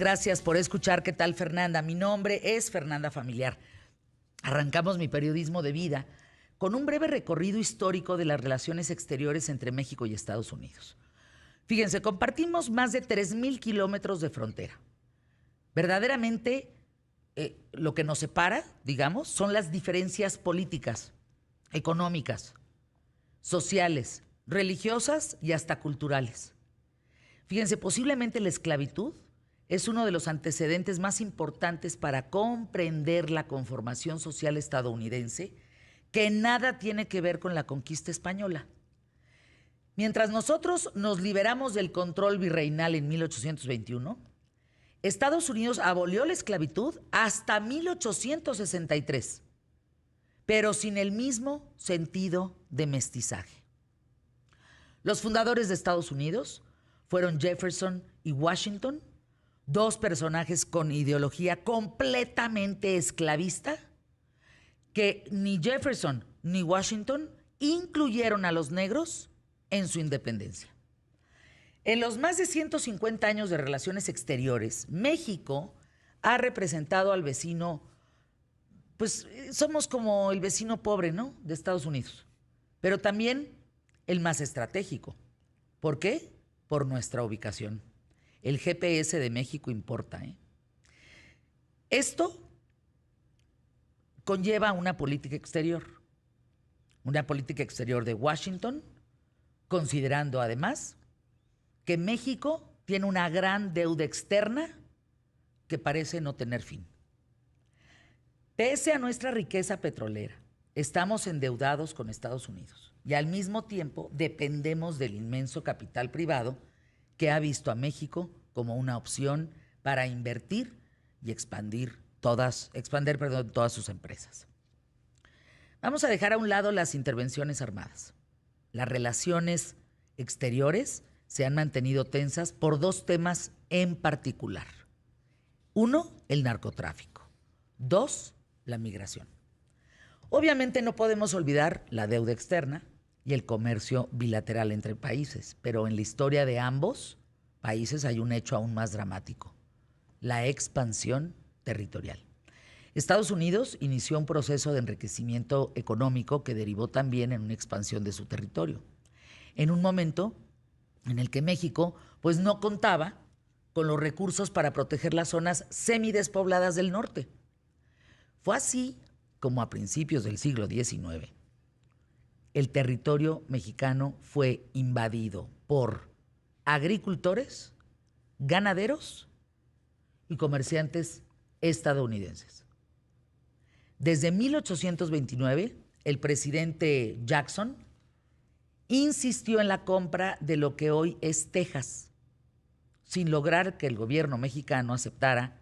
gracias por escuchar. ¿Qué tal, Fernanda? Mi nombre es Fernanda Familiar. Arrancamos mi periodismo de vida con un breve recorrido histórico de las relaciones exteriores entre México y Estados Unidos. Fíjense, compartimos más de 3,000 kilómetros de frontera. Verdaderamente, lo que nos separa, digamos, son las diferencias políticas, económicas, sociales, religiosas y hasta culturales. Fíjense, posiblemente la esclavitud es uno de los antecedentes más importantes para comprender la conformación social estadounidense, que nada tiene que ver con la conquista española. Mientras nosotros nos liberamos del control virreinal en 1821, Estados Unidos abolió la esclavitud hasta 1863, pero sin el mismo sentido de mestizaje. Los fundadores de Estados Unidos fueron Jefferson y Washington, dos personajes con ideología completamente esclavista, que ni Jefferson ni Washington incluyeron a los negros en su independencia. En los más de 150 años de relaciones exteriores, México ha representado al vecino, pues somos como el vecino pobre, ¿no?, de Estados Unidos, pero también el más estratégico. ¿Por qué? Por nuestra ubicación. El GPS de México importa, ¿eh? Esto conlleva una política exterior de Washington, considerando además que México tiene una gran deuda externa que parece no tener fin. Pese a nuestra riqueza petrolera, estamos endeudados con Estados Unidos y al mismo tiempo dependemos del inmenso capital privado que ha visto a México como una opción para invertir y expandir todas sus empresas. Vamos a dejar a un lado las intervenciones armadas. Las relaciones exteriores se han mantenido tensas por dos temas en particular. Uno, el narcotráfico. Dos, la migración. Obviamente no podemos olvidar la deuda externa y el comercio bilateral entre países, pero en la historia de ambos países hay un hecho aún más dramático: la expansión territorial. Estados Unidos inició un proceso de enriquecimiento económico que derivó también en una expansión de su territorio, en un momento en el que México pues no contaba con los recursos para proteger las zonas semidespobladas del norte. Fue así como a principios del siglo XIX el territorio mexicano fue invadido por agricultores, ganaderos y comerciantes estadounidenses. Desde 1829, el presidente Jackson insistió en la compra de lo que hoy es Texas, sin lograr que el gobierno mexicano aceptara,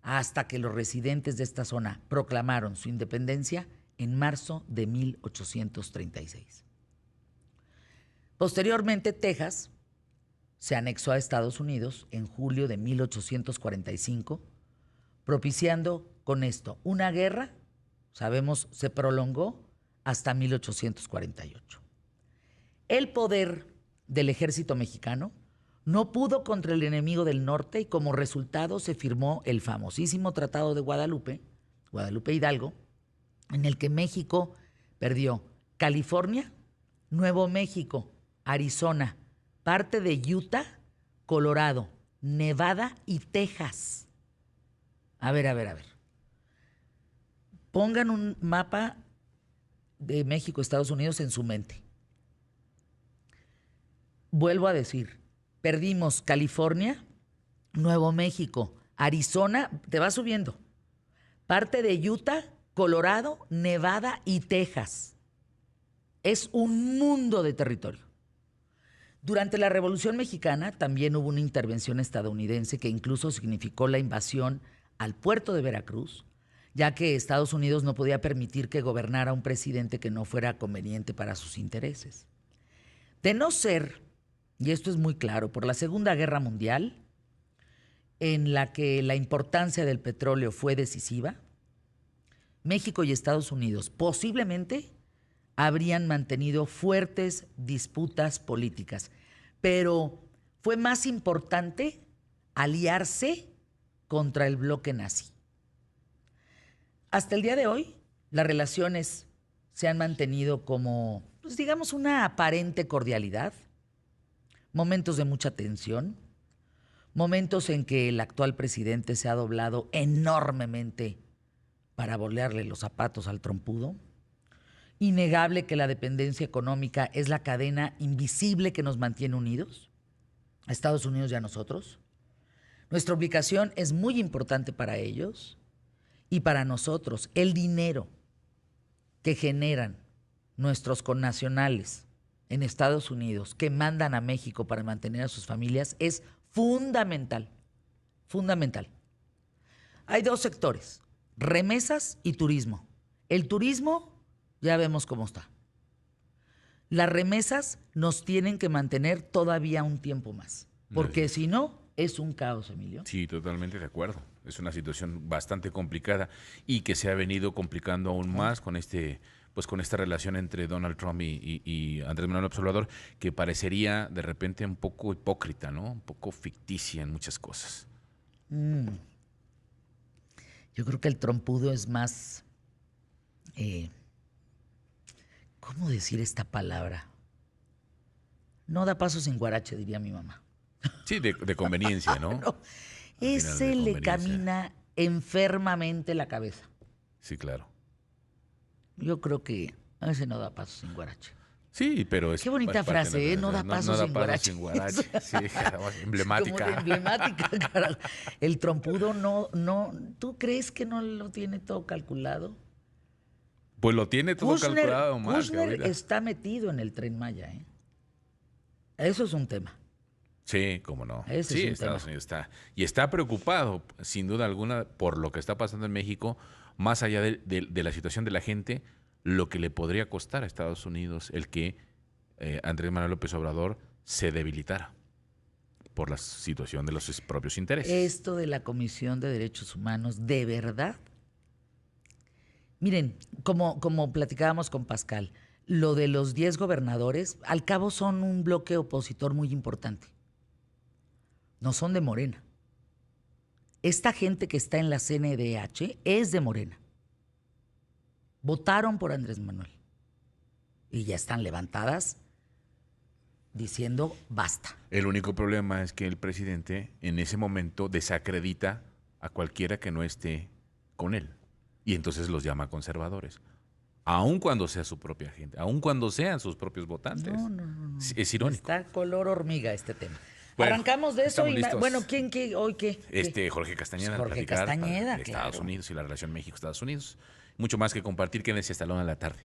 hasta que los residentes de esta zona proclamaron su independencia en marzo de 1836. Posteriormente, Texas se anexó a Estados Unidos en julio de 1845, propiciando con esto una guerra, sabemos, se prolongó hasta 1848. El poder del ejército mexicano no pudo contra el enemigo del norte y como resultado se firmó el famosísimo Tratado de Guadalupe Hidalgo, en el que México perdió California, Nuevo México, Arizona, parte de Utah, Colorado, Nevada y Texas. A ver. Pongan un mapa de México, Estados Unidos en su mente. Vuelvo a decir, perdimos California, Nuevo México, Arizona, te va subiendo, parte de Utah, Colorado, Nevada y Texas. Es un mundo de territorio. Durante la Revolución Mexicana también hubo una intervención estadounidense que incluso significó la invasión al puerto de Veracruz, ya que Estados Unidos no podía permitir que gobernara un presidente que no fuera conveniente para sus intereses. De no ser, y esto es muy claro, por la Segunda Guerra Mundial, en la que la importancia del petróleo fue decisiva, México y Estados Unidos posiblemente habrían mantenido fuertes disputas políticas, pero fue más importante aliarse contra el bloque nazi. Hasta el día de hoy, las relaciones se han mantenido como, pues digamos, una aparente cordialidad, momentos de mucha tensión, momentos en que el actual presidente se ha doblado enormemente para bolearle los zapatos al trompudo. Innegable que la dependencia económica es la cadena invisible que nos mantiene unidos, a Estados Unidos y a nosotros. Nuestra ubicación es muy importante para ellos y para nosotros. El dinero que generan nuestros connacionales en Estados Unidos, que mandan a México para mantener a sus familias, es fundamental, fundamental. Hay dos sectores, remesas y turismo. El turismo, ya vemos cómo está. Las remesas nos tienen que mantener todavía un tiempo más, porque si no, es un caos, Emilio. Sí, totalmente de acuerdo. Es una situación bastante complicada y que se ha venido complicando aún más con con esta relación entre Donald Trump y Andrés Manuel López Obrador, que parecería de repente un poco hipócrita, ¿no? Un poco ficticia en muchas cosas. Yo creo que el trompudo es más... ¿cómo decir esta palabra? No da paso sin guarache, diría mi mamá. Sí, de conveniencia, ¿no? No, ese le camina enfermamente la cabeza. Sí, claro. Yo creo que ese no da paso sin guarache. Sí, pero es... Qué bonita frase, ¿eh? No da paso sin guarache. Sin guarache. Sí, emblemática. Como emblemática, carajo. El trompudo no... ¿Tú crees que no lo tiene todo calculado? Pues lo tiene todo calculado, Marc. Kushner está metido en el Tren Maya, ¿eh? Eso es un tema. Sí, cómo no. Ese sí, es un Estados tema. Unidos está. Y está preocupado, sin duda alguna, por lo que está pasando en México, más allá de la situación de la gente, lo que le podría costar a Estados Unidos el que Andrés Manuel López Obrador se debilitara por la situación de los propios intereses. Esto de la Comisión de Derechos Humanos, ¿de verdad? Miren, como platicábamos con Pascal, lo de los 10 gobernadores, al cabo son un bloque opositor muy importante. No son de Morena. Esta gente que está en la CNDH es de Morena. Votaron por Andrés Manuel. Y ya están levantadas diciendo basta. El único problema es que el presidente en ese momento desacredita a cualquiera que no esté con él. Y entonces los llama conservadores. Aun cuando sea su propia gente, aun cuando sean sus propios votantes. No. Es irónico. Está color hormiga este tema. Bueno, arrancamos de eso y listos. bueno, ¿quién hoy qué? Jorge Castañeda. Jorge platicar Castañeda, de Estados claro. Unidos y la relación México-Estados Unidos. Mucho más que compartir, quédense hasta la 1 de la tarde.